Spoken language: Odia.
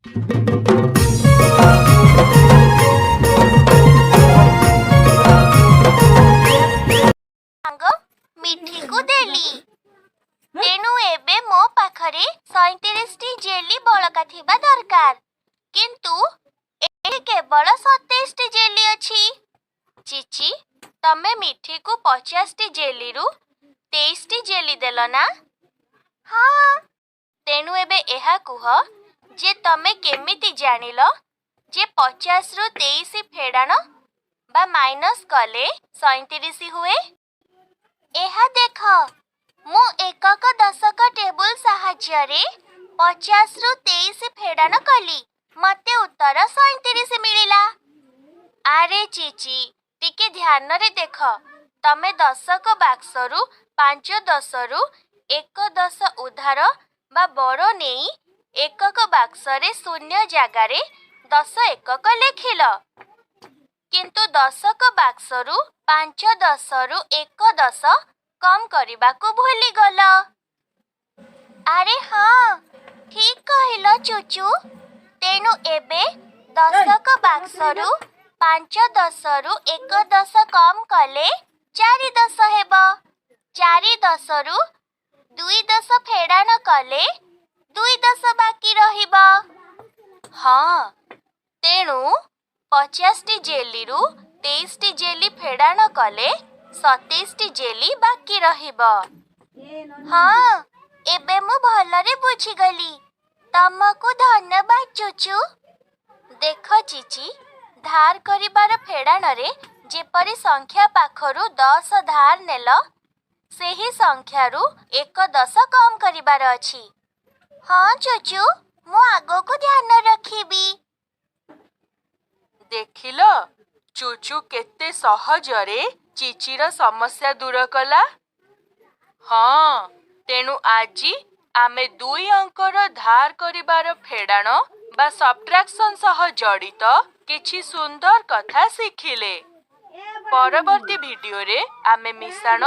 ସାଙ୍ଗ ମିଠିକୁ ଦେଲି। ତେଣୁ ଏବେ ମୋ ପାଖରେ 37ଟି ଜେଲି ବଳକା ଥିବା ଦରକାର। କିନ୍ତୁ ଏଠି କେବଳ 27ଟି ଜେଲି ଅଛି। ଚିଚି, ତମେ ମିଠିକୁ 50ଟି ଜେଲିରୁ 23ଟି ଜେଲି ଦେଲ ନା? ହଁ। ତେଣୁ ଏବେ ଏହା କୁହ ଯେ ତମେ କେମିତି ଜାଣିଲ ଯେ 50ରୁ 23 ଫେଡ଼ାଣ ବା ମାଇନସ୍ କଲେ 37 ହୁଏ? ଏହା ଦେଖ, ମୁଁ ଏକକ ଦଶକ ଟେବୁଲ ସାହାଯ୍ୟରେ 50ରୁ 23 ଫେଡ଼ାଣ କଲି। ମତେ ଉତ୍ତର 37 ମିଳିଲା। ଆରେ ଚିଚି, ଟିକେ ଧ୍ୟାନରେ ଦେଖ। ତମେ ଦଶକ ବାକ୍ସରୁ 5 ଦଶରୁ 1 ଦଶ ଉଧାର ବା ବଡ଼ ନେଇ ଏକକ ବାକ୍ସରେ ଶୂନ୍ୟ ଜାଗାରେ 10 ଏକକ ଲେଖିଲ। କିନ୍ତୁ ଦଶକ ବାକ୍ସରୁ 5 ଦଶରୁ 1 ଦଶ କମ୍ କରିବାକୁ ଭୁଲିଗଲ। ଆରେ ହଁ, ଠିକ୍ କହିଲ ଚୁଚୁ। ତେଣୁ ଏବେ ଦଶକ ବାକ୍ସରୁ 5 ଦଶରୁ 1 ଦଶ କମ୍ କଲେ 4 ଦଶ ହେବ। 4 ଦଶରୁ 2 ଦଶ ଫେଡ଼ାଣ କଲେ 2 ଦଶ ବାକି ରହିବ। ହଁ, ତେଣୁ 50ଟି ଜେଲିରୁ 23ଟି ଜେଲି ଫେଡ଼ାଣ କଲେ 27ଟି ଜେଲି ବାକି ରହିବ। ହଁ, ଏବେ ମୁଁ ଭଲରେ ବୁଝିଗଲି। ତମକୁ ଧନ୍ୟବାଦ ଚୁଚୁ। ଦେଖ ଚିଚି, ଧାର କରିବାର ଫେଡ଼ାଣରେ ଯେପରି ସଂଖ୍ୟା ପାଖରୁ 10 ଧାର ନେଲ, ସେହି ସଂଖ୍ୟାରୁ 1 ଦଶ କମ୍ କରିବାର ଅଛି। ହଁ ଚୁଚୁ, ମୁଁ ଆଗକୁ ଧ୍ୟାନ ରଖିବି। ଦେଖିଲ, ଚୁଚୁ କେତେ ସହଜରେ ଚିଚିର ସମସ୍ୟା ଦୂର କଲା। ହଁ, ତେଣୁ ଆଜି ଆମେ 2 ଅଙ୍କର ଧାର କରିବାର ଫେଡ଼ାଣ ବା ସବଟ୍ରାକ୍ସନ୍ ସହ ଜଡ଼ିତ କିଛି ସୁନ୍ଦର କଥା ଶିଖିଲେ। ପରବର୍ତ୍ତୀ ଭିଡିଓରେ ଆମେ ମିଶାଣ